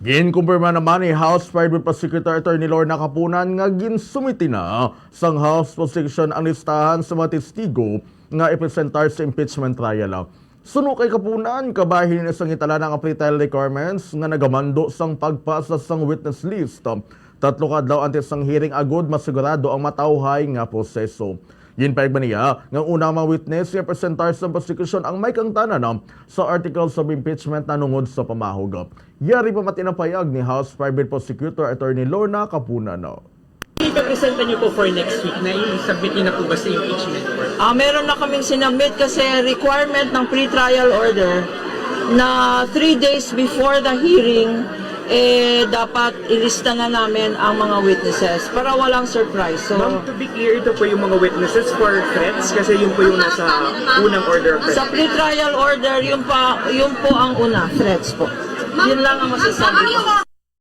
Ginkumpirma naman ni House Private Prosecutor Attorney Lorna Capunan nga ginsumiti na sang House Prosecution ang listahan sa mga testigo nga ipresentar sa impeachment trial. Suno kay Capunan, kabahin isang itala ng pre-trial requirements nga nagamando sang pagpasa sang witness list. 3 kadlaw antes sang hearing agud masigurado ang matawhay nga proseso. Yin pa niya, ng unang mga witness nga presentar sa prosecution ang may kangtanan sa articles of impeachment na nungod sa pamahog. Yari pa matinapayag ni House Private Prosecutor Attorney Lorna Capunan. Ipapresenta niyo po for next week na i-submit niyo na po ba sa impeachment court? Meron na kaming sinabit kasi requirement ng pre-trial order na 3 days before the hearing, dapat ilista na namin ang mga witnesses para walang surprise. So, Ma'am, to be clear, ito po yung mga witnesses for threats kasi yun po yung nasa unang order of sa pre-trial order, yun po ang una, threats po. Yun lang ang masasabi ko.